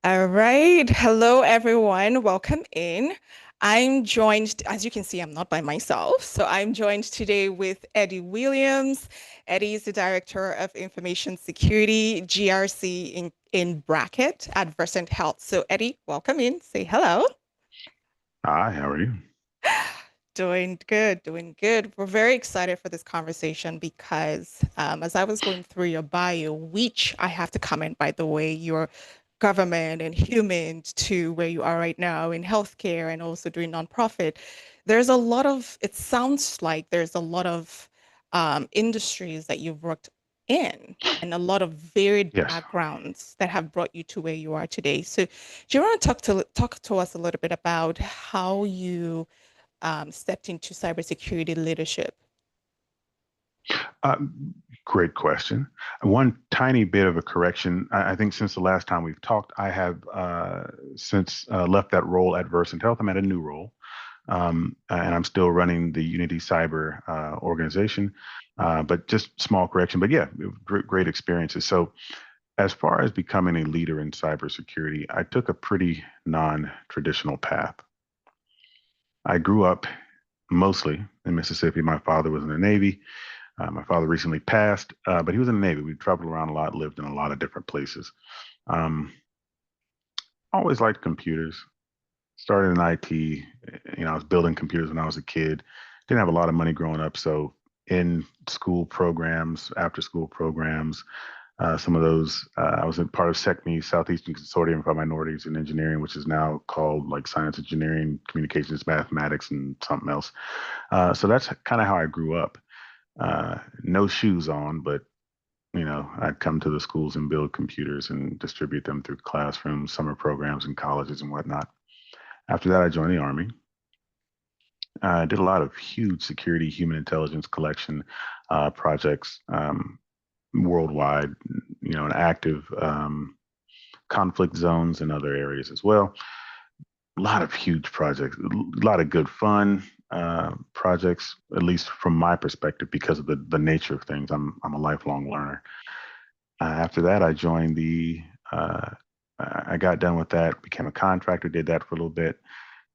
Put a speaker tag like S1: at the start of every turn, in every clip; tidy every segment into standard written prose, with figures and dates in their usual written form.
S1: All right. Hello, everyone. Welcome in. I'm joined, as you can see, I'm not by myself. So I'm joined today with Eddie Williams. Eddie is the Director of Information Security, GRC in bracket at Versant Health. So Eddie, welcome in. Say hello.
S2: Hi, how are you?
S1: Doing good, doing good. We're very excited for this conversation because as I was going through your bio, which I have to comment, by the way, your government and human to where you are right now in healthcare and also doing nonprofit, there's a lot of, it sounds like there's a lot of industries that you've worked in and a lot of varied
S2: Yes.
S1: backgrounds that have brought you to where you are today. So do you want to talk to us a little bit about how you stepped into cybersecurity leadership?
S2: Uh, Great question. One tiny bit of a correction. I think since the last time we've talked, I have since left that role at Versant Health. I'm at a new role, and I'm still running the Unity Cyber organization. But just small correction. But yeah, great experiences. So as far as becoming a leader in cybersecurity, I took a pretty non-traditional path. I grew up mostly in Mississippi. My father was in the Navy. My father recently passed, but he was in the Navy. We traveled around a lot, lived in a lot of different places. Um, Always liked computers. Started in IT. I was building computers when I was a kid. Didn't have a lot of money growing up, so in school programs, after school programs, some of those, I was in part of SECME, Southeastern Consortium for Minorities in Engineering, which is now called like Science Engineering, Communications, Mathematics, and something else. So that's kind of how I grew up. No shoes on, but I'd come to the schools and build computers and distribute them through classrooms, summer programs, and colleges and whatnot. After that, I joined the Army. I did a lot of huge security, human intelligence collection projects worldwide, in active conflict zones and other areas as well. A lot of huge projects, a lot of good fun projects, at least from my perspective, because of the nature of things. I'm a lifelong learner. After that, I joined the. I got done with that, became a contractor, did that for a little bit.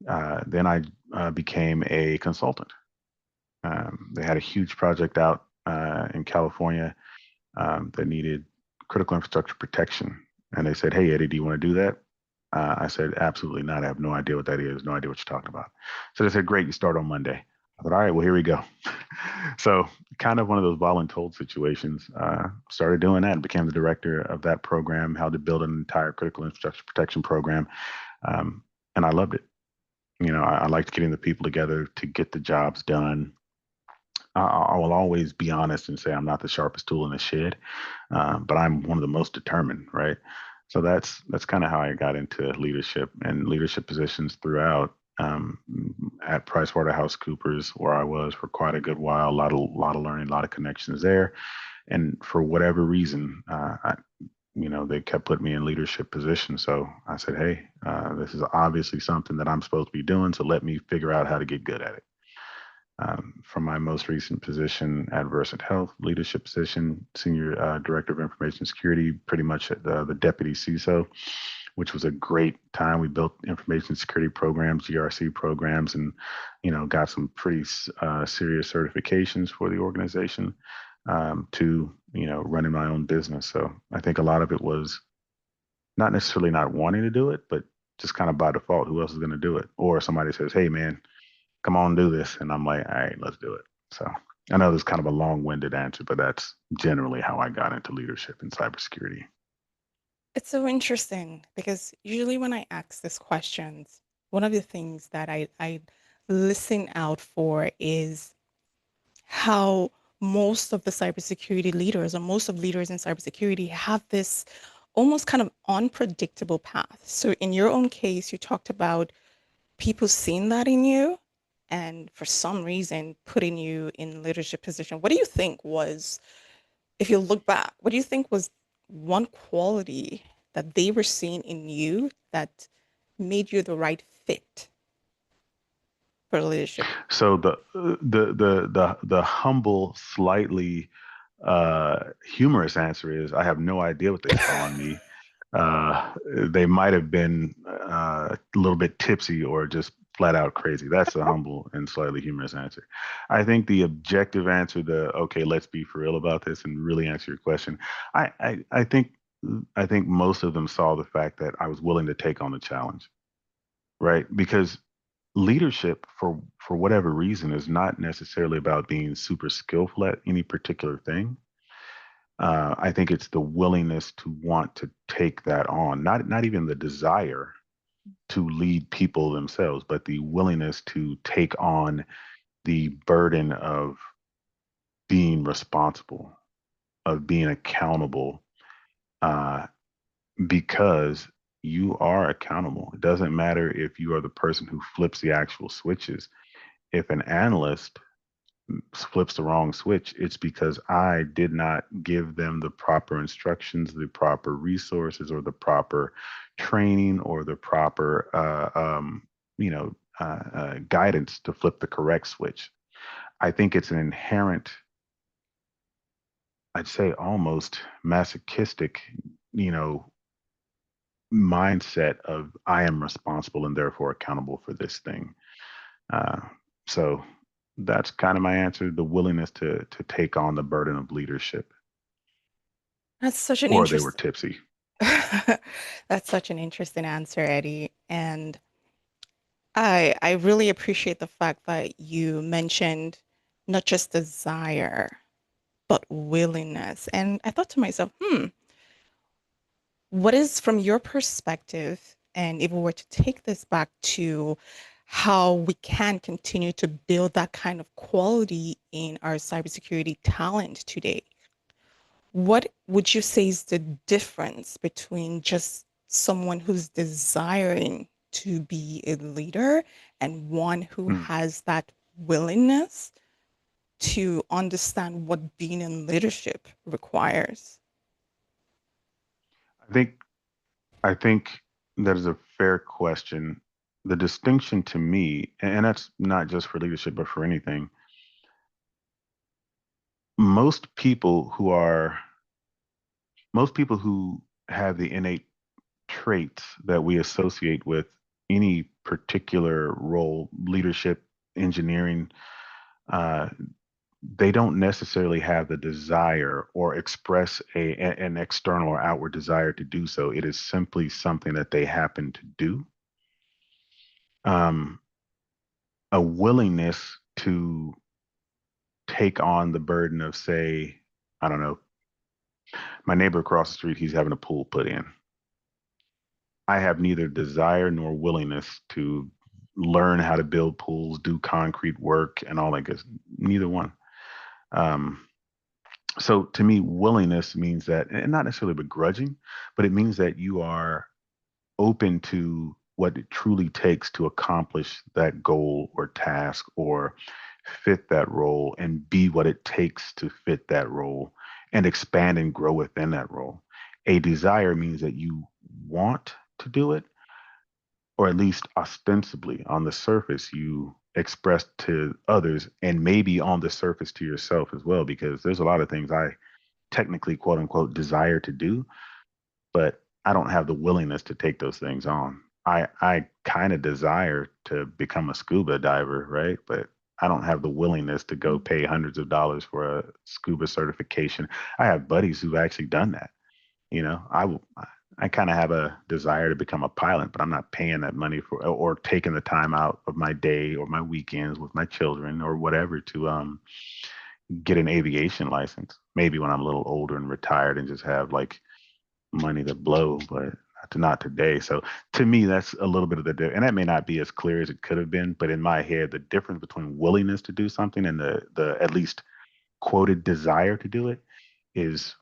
S2: Then I became a consultant. They had a huge project out in California that needed critical infrastructure protection, and they said, "Hey, Eddie, do you want to do that?" I said, absolutely not. I have no idea what that is. No idea what you're talking about. So they said, great, you start on Monday. I thought, all right, well, here we go. So kind of one of those voluntold situations. Started doing that and became the director of that program, how to build an entire critical infrastructure protection program. And I loved it. I liked getting the people together to get the jobs done. I will always be honest and say I'm not the sharpest tool in the shed, but I'm one of the most determined, right? So that's kind of how I got into leadership and leadership positions throughout. At PricewaterhouseCoopers, where I was for quite a good while, a lot of learning, a lot of connections there, and for whatever reason, they kept putting me in leadership positions. So I said, hey, this is obviously something that I'm supposed to be doing. So let me figure out how to get good at it. From my most recent position at Versant Health, leadership position, Senior Director of Information Security, pretty much the Deputy CISO, which was a great time. We built information security programs, GRC programs, and got some pretty serious certifications for the organization to running my own business. So I think a lot of it was not necessarily not wanting to do it, but just kind of by default, who else is going to do it? Or somebody says, "Hey, man, come on, do this." And I'm like, all right, let's do it. So I know there's kind of a long winded answer, but that's generally how I got into leadership in cybersecurity.
S1: It's so interesting because usually when I ask these questions, one of the things that I listen out for is how most of the cybersecurity leaders or most of leaders in cybersecurity have this almost kind of unpredictable path. So in your own case, you talked about people seeing that in you and for some reason putting you in leadership position. What do you think was, if you look back, what do you think was one quality that they were seeing in you that made you the right fit for leadership?
S2: So the humble, slightly humorous answer is I have no idea what they saw in me. they might have been a little bit tipsy or just flat out crazy. That's a humble and slightly humorous answer. I think the objective answer, the okay, let's be for real about this and really answer your question. I think most of them saw the fact that I was willing to take on the challenge, right? Because leadership, for whatever reason, is not necessarily about being super skillful at any particular thing. I think it's the willingness to want to take that on, not even the desire to lead people themselves, but the willingness to take on the burden of being responsible, of being accountable, uh, because you are accountable. It doesn't matter if you are the person who flips the actual switches. If an analyst flips the wrong switch, it's because I did not give them the proper instructions, the proper resources, or the proper training, or the proper, guidance to flip the correct switch. I think it's an inherent, I'd say almost masochistic, you know, mindset of I am responsible and therefore accountable for this thing. Uh, so that's kind of my answer: the willingness to take on the burden of leadership,
S1: That's such an
S2: or they were
S1: interesting
S2: tipsy.
S1: that's such an interesting answer, Eddie. And I really appreciate the fact that you mentioned not just desire, but willingness. And I thought to myself, what is from your perspective, and if we were to take this back to how we can continue to build that kind of quality in our cybersecurity talent today, what would you say is the difference between just someone who's desiring to be a leader and one who
S2: Mm.
S1: has that willingness to understand what being in leadership requires?
S2: I think I think that is a fair question. The distinction to me, and that's not just for leadership, but for anything, most people who are most people who have the innate traits that we associate with any particular role, leadership, engineering, uh, they don't necessarily have the desire or express an external or outward desire to do so. It is simply something that they happen to do. Um, a willingness to take on the burden of, say, I don't know, my neighbor across the street, he's having a pool put in. I have neither desire nor willingness to learn how to build pools, do concrete work, and all that good. Neither one. Um, so to me, willingness means that, and not necessarily begrudging, but it means that you are open to what it truly takes to accomplish that goal or task or fit that role and be what it takes to fit that role and expand and grow within that role. A desire means that you want to do it, or at least ostensibly on the surface, you express to others and maybe on the surface to yourself as well, because there's a lot of things I technically, quote unquote, desire to do, but I don't have the willingness to take those things on. I kind of desire to become a scuba diver, right? But I don't have the willingness to go pay hundreds of dollars for a scuba certification. I have buddies who've actually done that. You know, I kind of have a desire to become a pilot, but I'm not paying that money for or taking the time out of my day or my weekends with my children or whatever to get an aviation license. Maybe when I'm a little older and retired and just have like money to blow, but not today. So to me, that's a little bit of and that may not be as clear as it could have been, but in my head, the difference between willingness to do something and the at least quoted desire to do it is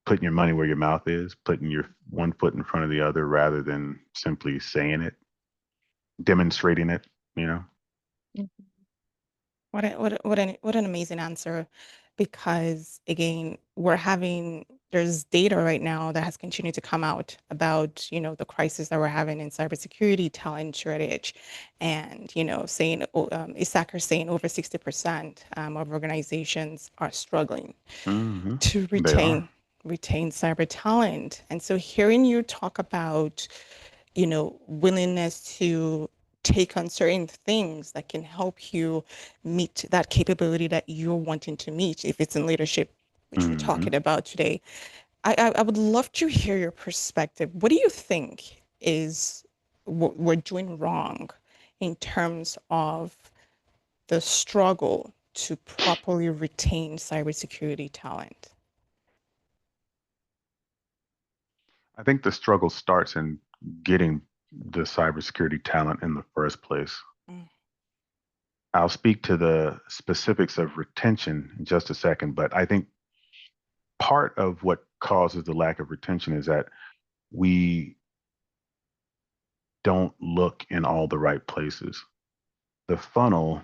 S2: putting your money where your mouth is, putting your one foot in front of the other rather than simply saying it, demonstrating it, you know?
S1: What an amazing answer, because again, there's data right now that has continued to come out about, the crisis that we're having in cybersecurity, talent shortage, and, ISAC saying over 60% of organizations are struggling
S2: Hmm.
S1: to
S2: They
S1: retain
S2: are.
S1: retain cyber talent. And so hearing you talk about, willingness to take on certain things that can help you meet that capability that you're wanting to meet, if it's in leadership, which we're
S2: Hmm.
S1: talking about today. I would love to hear your perspective. What do you think is what we're doing wrong in terms of the struggle to properly retain cybersecurity talent?
S2: I think the struggle starts in getting the cybersecurity talent in the first place.
S1: Mm,
S2: I'll speak to the specifics of retention in just a second, but I think part of what causes the lack of retention is that we don't look in all the right places. The funnel,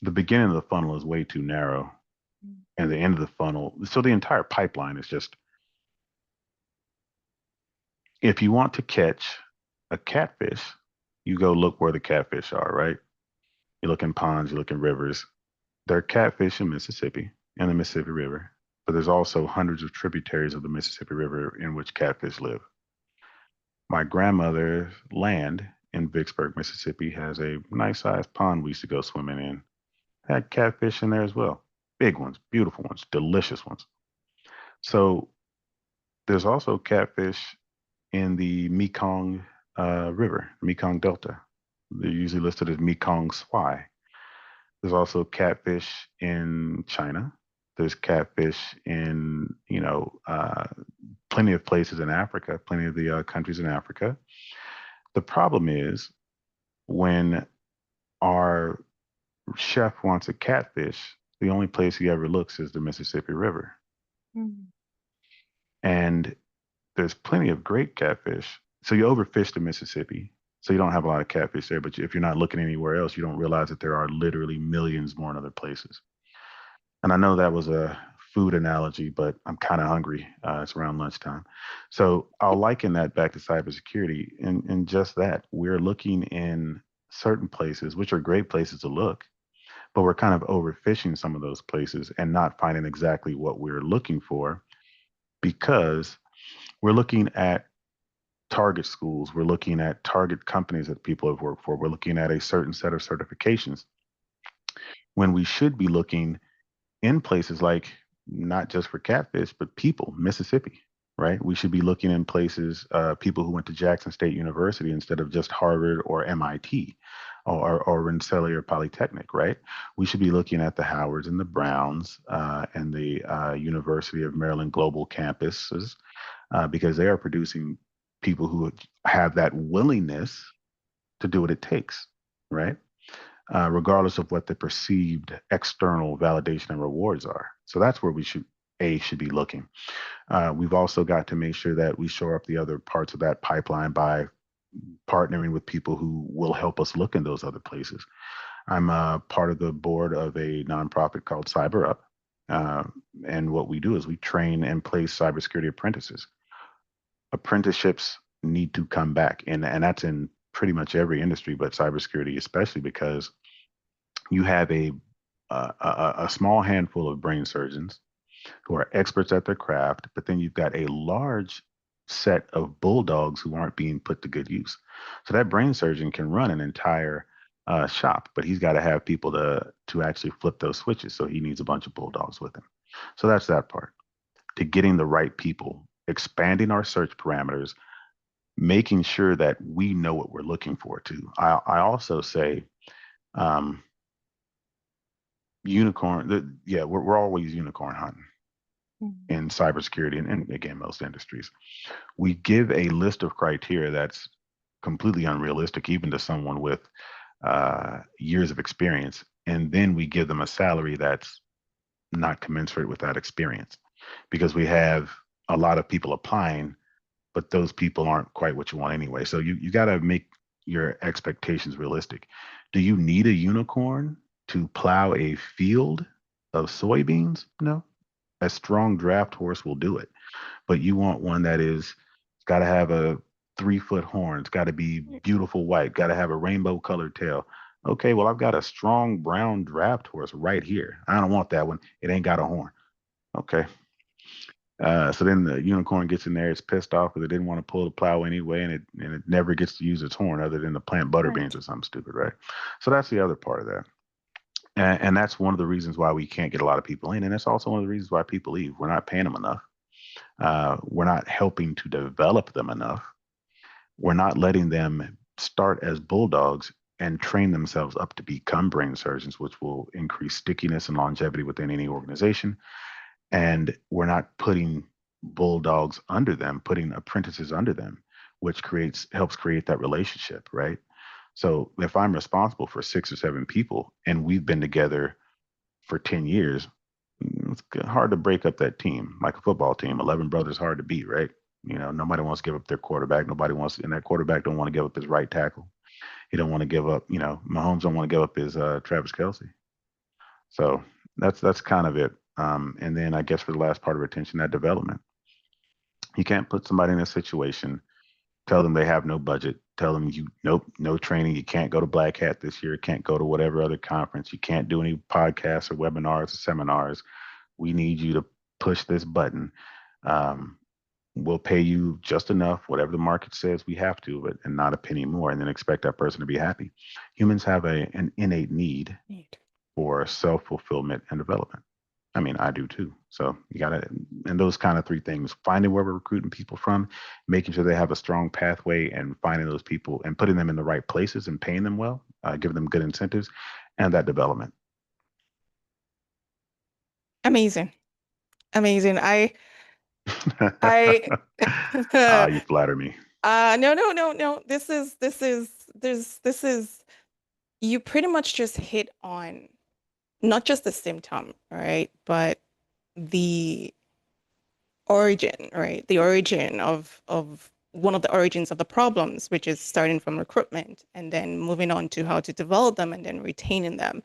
S2: the beginning of the funnel is way too narrow, and the end of the funnel, so the entire pipeline is just, if you want to catch a catfish, you go look where the catfish are, right? You look in ponds, you look in rivers. There are catfish in Mississippi and the Mississippi River, but there's also hundreds of tributaries of the Mississippi River in which catfish live. My grandmother's land in Vicksburg, Mississippi has a nice sized pond we used to go swimming in. Had catfish in there as well. Big ones, beautiful ones, delicious ones. So there's also catfish in the Mekong River, Mekong Delta. They're usually listed as Mekong swai. There's also catfish in China. There's catfish in, plenty of places in Africa, plenty of the countries in Africa. The problem is when our chef wants a catfish, the only place he ever looks is the Mississippi River.
S1: mm,
S2: And there's plenty of great catfish. So you overfish the Mississippi. So you don't have a lot of catfish there, but if you're not looking anywhere else, you don't realize that there are literally millions more in other places. And I know that was a food analogy, but I'm kind of hungry. It's around lunchtime. So I'll liken that back to cybersecurity and just that we're looking in certain places, which are great places to look, but we're kind of overfishing some of those places and not finding exactly what we're looking for because we're looking at target schools, we're looking at target companies that people have worked for, we're looking at a certain set of certifications when we should be looking in places like not just for catfish, but people, Mississippi, right? We should be looking in places, people who went to Jackson State University instead of just Harvard or MIT or Rensselaer Polytechnic, right? We should be looking at the Howards and the Browns and the University of Maryland Global campuses because they are producing people who have that willingness to do what it takes, right? Regardless of what the perceived external validation and rewards are. So that's where we should be looking. We've also got to make sure that we shore up the other parts of that pipeline by partnering with people who will help us look in those other places. I'm part of the board of a nonprofit called CyberUp. Uh, and what we do is we train and place cybersecurity apprentices. Apprenticeships need to come back, and that's in pretty much every industry, but cybersecurity especially because you have a small handful of brain surgeons who are experts at their craft, but then you've got a large set of bulldogs who aren't being put to good use. So that brain surgeon can run an entire shop, but he's got to have people to actually flip those switches. So he needs a bunch of bulldogs with him. So that's that part. To getting the right people, expanding our search parameters, making sure that we know what we're looking for too. I also say um, unicorn. Yeah, we're always unicorn hunting
S1: mm,
S2: in cybersecurity and again most industries. We give a list of criteria that's completely unrealistic, even to someone with years of experience, and then we give them a salary that's not commensurate with that experience because we have a lot of people applying, but those people aren't quite what you want anyway. So you got to make your expectations realistic. Do you need a unicorn to plow a field of soybeans? No. A strong draft horse will do it, but you want one that is got to have a 3 foot horn. It's got to be beautiful white. Got to have a rainbow colored tail. Okay, well I've got a strong brown draft horse right here. I don't want that one. It ain't got a horn. Okay, So then the unicorn gets in there, it's pissed off because it didn't want to pull the plow anyway, and it never gets to use its horn other than to plant butter beans
S1: Right.
S2: or something stupid, right? So that's the other part of that. And that's one of the reasons why we can't get a lot of people in. And it's also one of the reasons why people leave. We're not paying them enough. We're not helping to develop them enough. We're not letting them start as bulldogs and train themselves up to become brain surgeons, which will increase stickiness and longevity within any organization. And we're not putting bulldogs under them, putting apprentices under them, which creates helps create that relationship, right? So if I'm responsible for 6 or 7 people and we've been together for 10 years, it's hard to break up that team. Like a football team, 11 brothers hard to beat, right? Nobody wants to give up their quarterback. Nobody wants, and that quarterback don't want to give up his right tackle. He don't want to give up, Mahomes don't want to give up his Travis Kelsey. So that's kind of it. And then I guess for the last part of retention, that development. You can't put somebody in a situation, tell them they have no budget, tell them you nope, no training, you can't go to Black Hat this year, can't go to whatever other conference, you can't do any podcasts or webinars or seminars. We need you to push this button. Um, we'll pay you just enough, whatever the market says we have to, but and not a penny more, and then expect that person to be happy. Humans have an innate need
S1: Neat.
S2: for self-fulfillment and development. I mean, I do too. So you got to, and those kind of three things: finding where we're recruiting people from, making sure they have a strong pathway, and finding those people and putting them in the right places and paying them well, giving them good incentives, and that development.
S1: Amazing. Amazing. I
S2: You flatter me.
S1: no, no, no, no. This is you pretty much just hit on not just the symptom, right? But the origin, right? The origin of one of the origins of the problems, which is starting from recruitment and then moving on to how to develop them and then retaining them.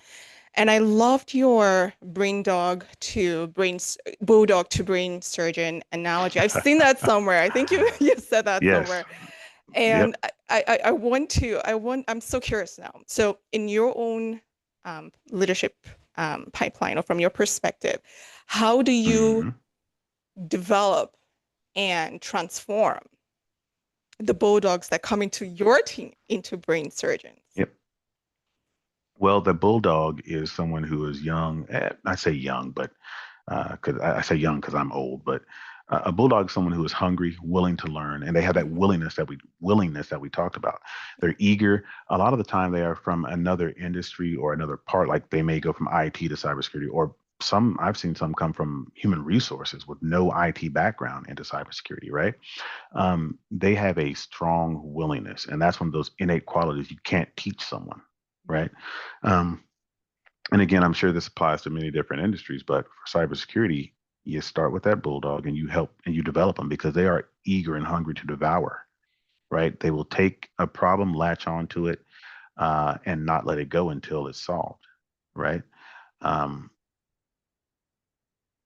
S1: And I loved your bulldog to brain surgeon analogy. I've seen that somewhere. I think you you said that
S2: Yes.
S1: somewhere. And
S2: Yep.
S1: I'm so curious now. So in your own leadership pipeline or from your perspective, how do you
S2: Hmm.
S1: develop and transform the bulldogs that come into your team into brain surgeons?
S2: Yep. Well, the bulldog is someone who is young. I say young, but because I say young because I'm old, but a bulldog is someone who is hungry, willing to learn, and they have that
S1: Mhm.
S2: willingness that we talked about. They're eager. A lot of the time, they are from another industry or another part. Like they may go from IT to cybersecurity, or some I've seen some come from human resources with no IT background into cybersecurity. Right? They have a strong willingness, and that's one of those innate qualities you can't teach someone. Right? Um, and again, I'm sure this applies to many different industries, but for cybersecurity, you start with that bulldog and you help and you develop them because they are eager and hungry to devour, right? They will take a problem, latch onto it, and not let it go until it's solved, right? Um,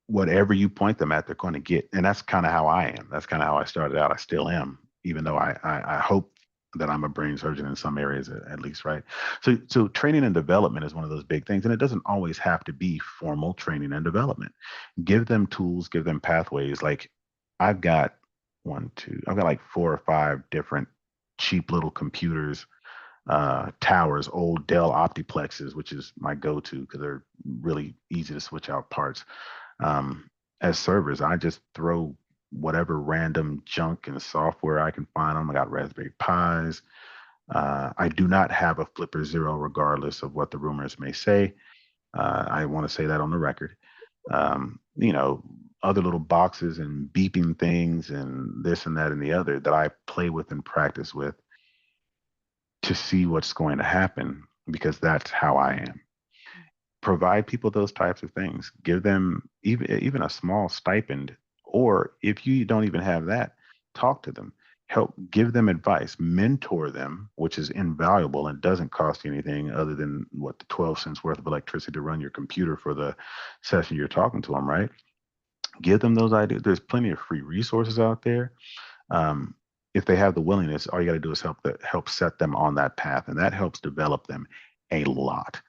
S2: Whatever you point them at, they're going to get. And that's kind of how I am. That's kind of how I started out. I still am, even though I hope that I'm a brain surgeon in some areas at least, right? So training and development is one of those big things. And it doesn't always have to be formal training and development. Give them tools, give them pathways. Like I've got I've got like 4 or 5 different cheap little computers, towers, old Dell Optiplexes, which is my go-to because they're really easy to switch out parts. um, as servers. I just throw whatever random junk and software I can find on. I got Raspberry Pis. I do not have a Flipper Zero, regardless of what the rumors may say. I want to say that on the record. Um, you know, Other little boxes and beeping things and this and that and the other that I play with and practice with to see what's going to happen because that's how I am. Provide people those types of things. Give them even a small stipend, or if you don't even have that, talk to them. Help give them advice, mentor them, which is invaluable and doesn't cost you anything other than what the 12 cents worth of electricity to run your computer for the session you're talking to them, right? Give them those ideas. There's plenty of free resources out there. Um, if they have the willingness, all you got to do is help set them on that path, and that helps develop them a lot.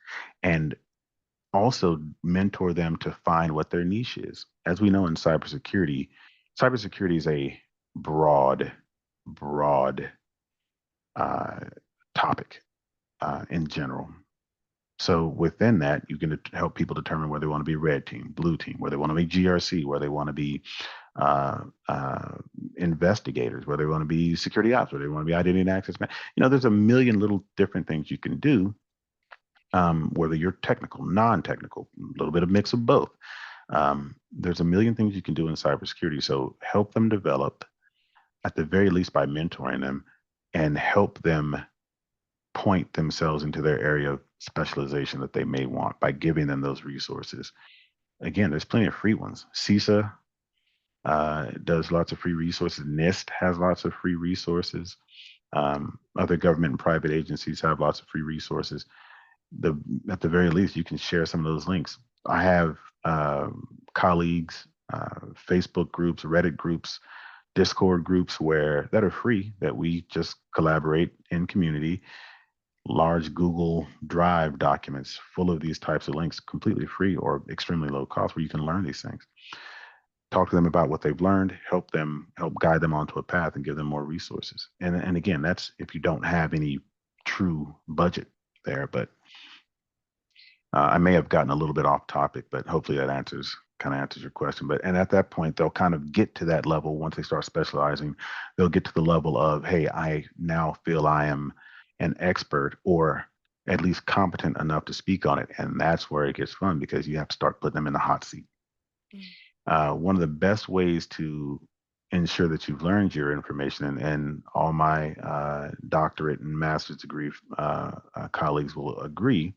S2: And also mentor them to find what their niche is. As we know in cybersecurity, cybersecurity is a broad, broad uh, topic in general. So within that, you can help people determine where they want to be red team, blue team, where they want to be GRC, where they want to be uh, uh, investigators, where they want to be security ops, where they want to be identity and access man. There's a million little different things you can do, whether you're technical, non-technical, a little bit of mix of both. There's a million things you can do in cybersecurity. So help them develop, at the very least, by mentoring them and help them point themselves into their area of specialization that they may want by giving them those resources. Again, there's plenty of free ones. CISA does lots of free resources. NIST has lots of free resources. Other government and private agencies have lots of free resources. At the very least, you can share some of those links. I have colleagues, Facebook groups, Reddit groups, Discord groups that are free, that we just collaborate in community. Large Google Drive documents full of these types of links, completely free or extremely low cost, where you can learn these things. Talk to them about what they've learned, help guide them onto a path, and give them more resources. And again, that's if you don't have any true budget there. But I may have gotten a little bit off topic, but hopefully that kind of answers your question. And at that point, they'll kind of get to that level. Once they start specializing, they'll get to the level of, hey, I now feel I am an expert, or at least competent enough to speak on it. And that's where it gets fun, because you have to start putting them in the hot seat. One of the best ways to ensure that you've learned your information, and all my doctorate and master's degree colleagues will agree,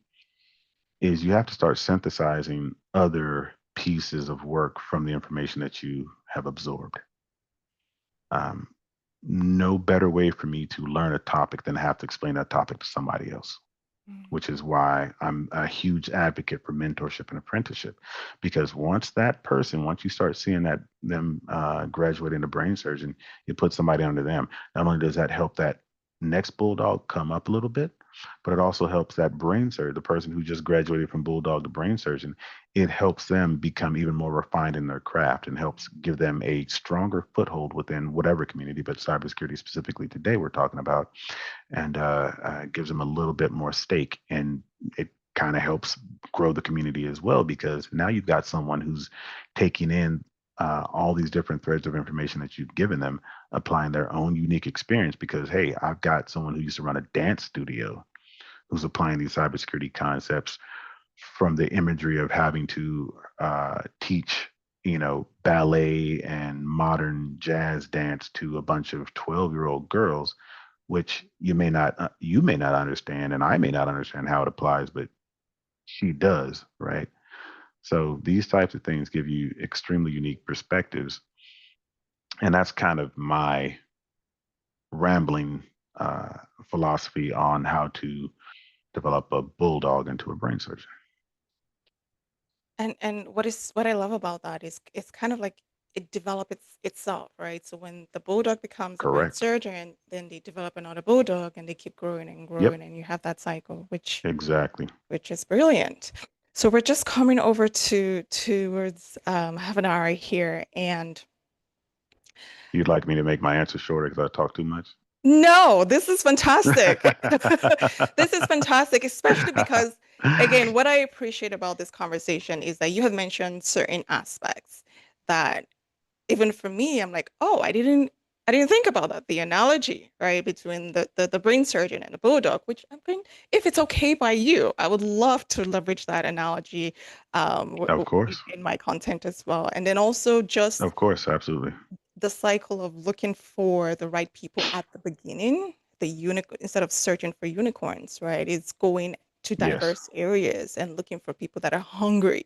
S2: is you have to start synthesizing other pieces of work from the information that you have absorbed. Um, no better way for me to learn a topic than have to explain that topic to somebody else, which is why I'm a huge advocate for mentorship and apprenticeship. Because once you start seeing them graduate into brain surgeon, you put somebody under them. Not only does that help that next Bulldog come up a little bit, but it also helps that brain surgeon, the person who just graduated from Bulldog to brain surgeon, it helps them become even more refined in their craft, and helps give them a stronger foothold within whatever community, but cybersecurity specifically today we're talking about, and gives them a little bit more stake. And it kind of helps grow the community as well, because now you've got someone who's taking in all these different threads of information that you've given them, applying their own unique experience. Because, hey, I've got someone who used to run a dance studio who's applying these cybersecurity concepts, from the imagery of having to teach, ballet and modern jazz dance to a bunch of 12-year-old girls, which you may not understand, and I may not understand how it applies, but she does, right? So these types of things give you extremely unique perspectives, and that's kind of my rambling philosophy on how to develop a bulldog into a brain surgeon.
S1: And what I love about that is it's kind of like it develops itself, right? So when the bulldog becomes a brain
S2: Correct.
S1: surgeon, then they develop another bulldog and they keep growing and
S2: Yep.
S1: growing, and you have that cycle,
S2: Exactly.
S1: which is brilliant. So we're just coming over towards half an hour here, and
S2: You'd like me to make my answer shorter because I talk too much?
S1: no, this is fantastic. This is fantastic, especially because, again, what I appreciate about this conversation is that you have mentioned certain aspects that even for me, I'm like, oh, I didn't think about that. The analogy, right, between the brain surgeon and the bulldog, which I'm going, if it's okay by you, I would love to leverage that analogy
S2: Of course.
S1: in my content as well. And then also just
S2: Of course. Absolutely.
S1: the cycle of looking for the right people at the beginning, instead of searching for unicorns, right? It's going to
S2: Yes.
S1: diverse areas and looking for people that are hungry.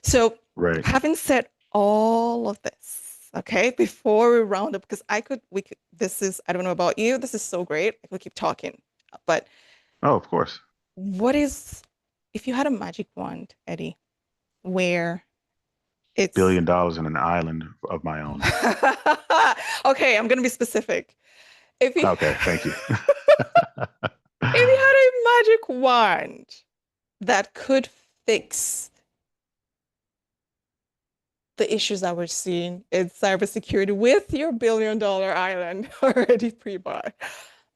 S1: So,
S2: Right.
S1: having said all of this, okay, before we round up, because this is, I don't know about you, this is so great. I could keep talking, but
S2: Oh, of course.
S1: what is, if you had a magic wand, Eddie, where it's,
S2: $1 billion in an island of my own.
S1: okay, I'm gonna be specific. If you
S2: Okay. Thank you.
S1: if you had a magic wand that could fix the issues that we're seeing in cybersecurity with your billion-dollar island already pre-bought.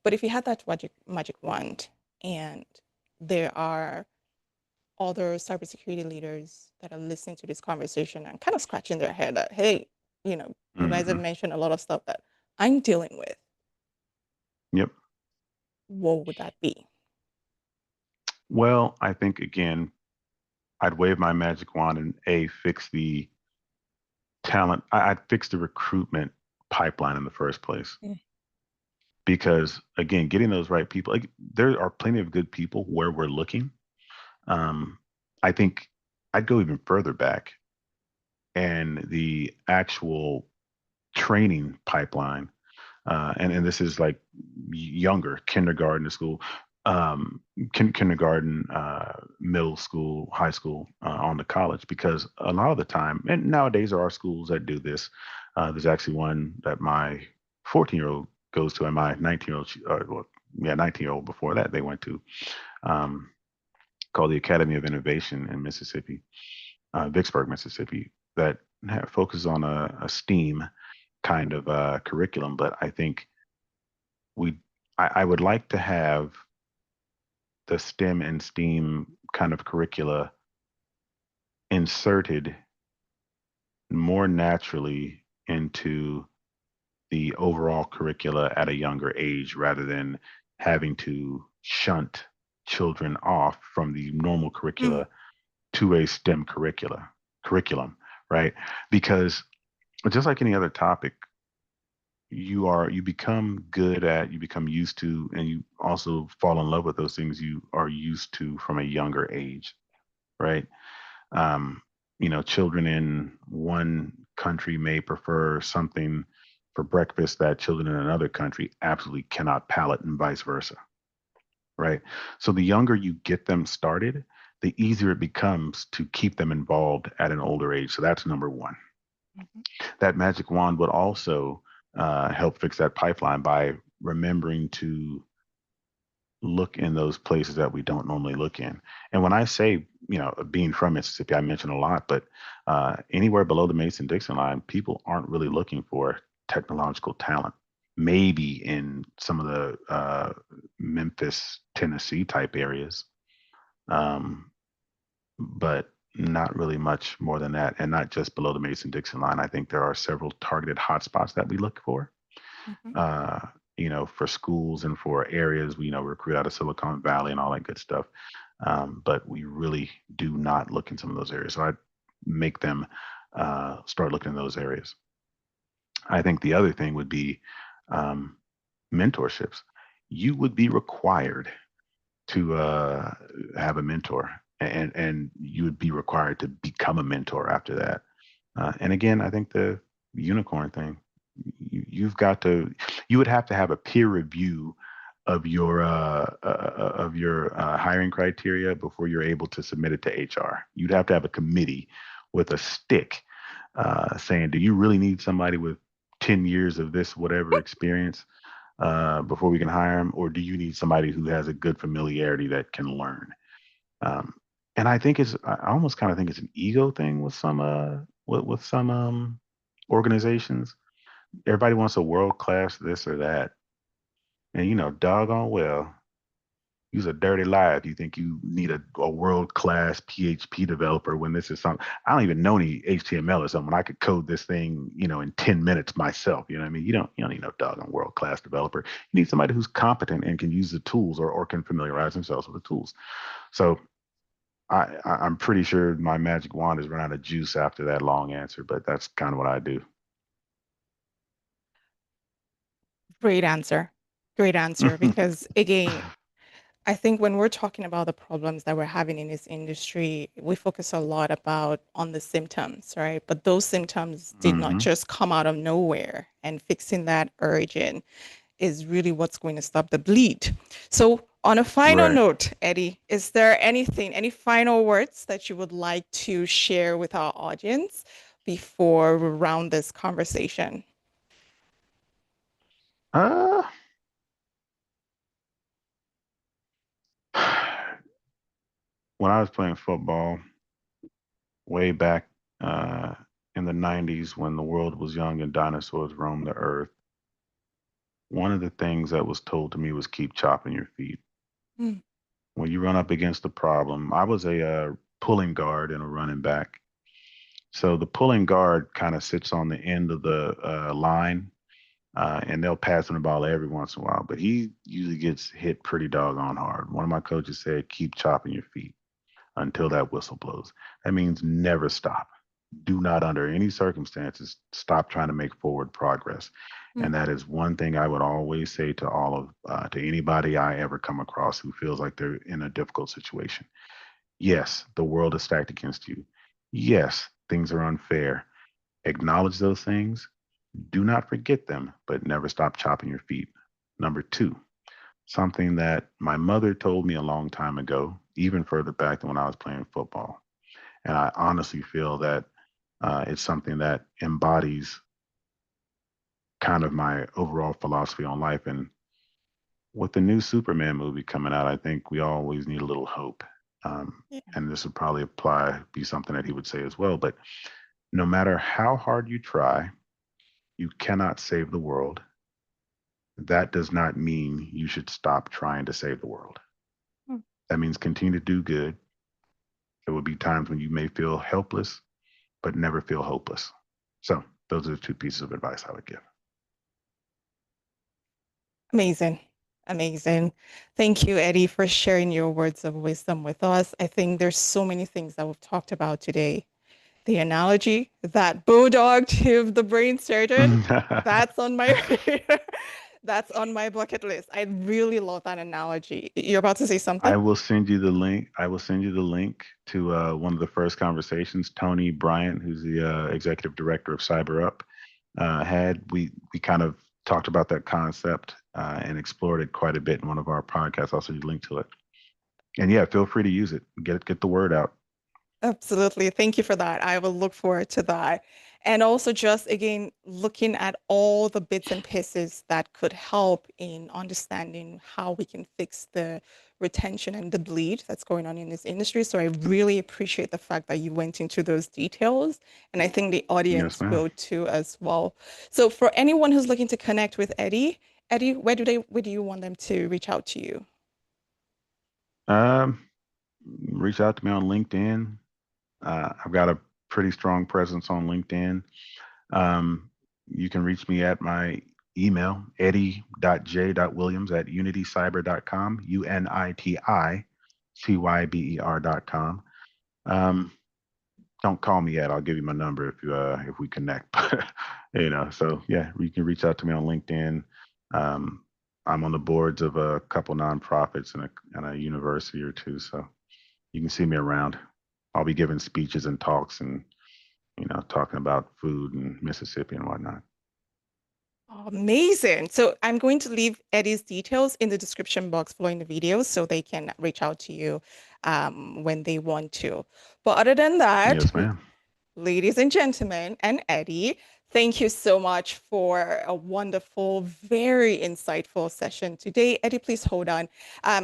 S1: But if you had that magic wand and there are other cybersecurity leaders that are listening to this conversation and kind of scratching their head that, hey, you guys have
S2: Hmm.
S1: mentioned a lot of stuff that I'm dealing with.
S2: Yep.
S1: What would that be?
S2: Well, I think again, I'd wave my magic wand and fix the talent. I'd fix the recruitment pipeline in the first place.
S1: Mm,
S2: Because again, getting those right people, like there are plenty of good people where we're looking. Um, I think I'd go even further back and the actual training pipeline, and this is like younger kindergarten to school, um, kindergarten, middle school, high school, on to college, because a lot of the time, and nowadays there are schools that do this. There's actually one that my 14-year-old goes to, and my 19-year-old, well, yeah, 19-year-old before that they went to, um, called the Academy of Innovation in Mississippi, Vicksburg, Mississippi, that focuses on a STEAM kind of curriculum. But I think we, I would like to have the STEM and STEAM kind of curricula inserted more naturally into the overall curricula at a younger age rather than having to shunt children off from the normal
S1: mm,
S2: curricula to a STEM curriculum, right? Because just like any other topic, you become good at, you become used to, and you also fall in love with those things you are used to from a younger age, right? um, Children in one country may prefer something for breakfast that children in another country absolutely cannot palate, and vice versa, right? So the younger you get them started, the easier it becomes to keep them involved at an older age. So that's number one.
S1: mhm,
S2: That magic wand would also help fix that pipeline by remembering to look in those places that we don't normally look in. And when I say, being from Mississippi, I mentioned a lot, but anywhere below the Mason-Dixon line, people aren't really looking for technological talent. Maybe in some of the Memphis, Tennessee type areas, um, but not really much more than that. And not just below the Mason-Dixon line. I think there are several targeted hotspots that we look for,
S1: mhm,
S2: uh, for schools and for areas we, recruit out of Silicon Valley and all that good stuff. But we really do not look in some of those areas. So I'd make them start looking in those areas. I think the other thing would be um, mentorships. You would be required to have a mentor, and you would be required to become a mentor after that. And again, I think the unicorn thing, you've got to, you would have a peer review of your hiring criteria before you're able to submit it to HR. You'd have a committee with a stick saying, do you really need somebody with 10 years of this whatever experience before we can hire them, or do you need somebody who has a good familiarity that can learn? Um, and I almost kind of think it's an ego thing with some with some organizations. Everybody wants a world class this or that, and doggone well, you's a dirty liar if you think you need a world class PHP developer when this is something I don't even know any HTML or something. I could code this thing, in 10 minutes myself. You know what I mean? You don't need no doggone world class developer. You need somebody who's competent and can use the tools, or can familiarize themselves with the tools. So I'm pretty sure my magic wand has run out of juice after that long answer, but that's kind of what I do.
S1: great answer. Great answer. Because again, I think when we're talking about the problems that we're having in this industry, we focus a lot about on the symptoms, right? But those symptoms did not
S2: Hmm.
S1: just come out of nowhere, and fixing that urgent is really what's going to stop the bleed. So, on a final
S2: Right.
S1: note, Eddie, is there anything, any final words that you would like to share with our audience before we round this conversation?
S2: Uh, when I was playing football way back uh, in the 90s when the world was young and dinosaurs roamed the earth, one of the things that was told to me was keep chopping your feet.
S1: Mm,
S2: When you run up against a problem, I was a pulling guard and a running back. So the pulling guard kind of sits on the end of the line, and they'll pass him the ball every once in a while, but he usually gets hit pretty doggone hard. One of my coaches said, keep chopping your feet until that whistle blows. That means never stop. Do not, under any circumstances, stop trying to make forward progress.
S1: mm,
S2: And that is one thing I would always say to to anybody I ever come across who feels like they're in a difficult situation. Yes, the world is stacked against you. Yes, things are unfair. Acknowledge those things. Do not forget them, but never stop chopping your feet. Number two, something that my mother told me a long time ago, even further back than when I was playing football. And I honestly feel that it's something that embodies kind of my overall philosophy on life. And with the new Superman movie coming out, I think we always need a little hope.
S1: yeah.
S2: And this would probably be something that he would say as well. But no matter how hard you try, you cannot save the world. That does not mean you should stop trying to save the world.
S1: Mm.
S2: That means continue to do good. There will be times when you may feel helpless, but never feel hopeless. So those are the two pieces of advice I would give.
S1: Amazing. Amazing. Thank you, Eddie, for sharing your words of wisdom with us. I think there's so many things that we've talked about today. The analogy that bulldog to the brain surgeon, that's on my that's on my bucket list. I really love that analogy. You're about to say something?
S2: I will send you the link. I will send you the link to one of the first conversations Tony Bryant, who's the executive director of CyberUp, had. We kind of talked about that concept and explored it quite a bit in one of our podcasts. I'll send you a link to it. And yeah, feel free to use it. Get the word out.
S1: Absolutely. Thank you for that. I will look forward to that. And also just again, looking at all the bits and pieces that could help in understanding how we can fix the retention and the bleed that's going on in this industry. So I really appreciate the fact that you went into those details. And I think the
S2: Yes,
S1: audience
S2: ma'am.
S1: will too as well. So for anyone who's looking to connect with Eddie, Eddie, where do you want them to reach out to you?
S2: Um, Reach out to me on LinkedIn. I've got a pretty strong presence on LinkedIn. Um, you can reach me at my email, eddie.j.williams@unitycyber.com, UNITICYBER.com. Um, don't call me yet. I'll give you my number if we connect. So yeah, you can reach out to me on LinkedIn. Um, I'm on the boards of a couple nonprofits and a university or two, so you can see me around. I'll be giving speeches and talks and talking about food and Mississippi and whatnot.
S1: Amazing. So I'm going to leave Eddie's details in the description box following the video so they can reach out to you when they want to. But other than that,
S2: Yes, ma'am.
S1: ladies and gentlemen, and Eddie, thank you so much for a wonderful, very insightful session today. Eddie, please hold on.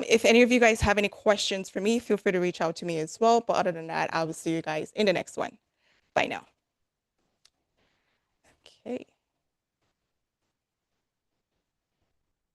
S1: If any of you guys have any questions for me, feel free to reach out to me as well. But other than that, I will see you guys in the next one. Bye now. Okay.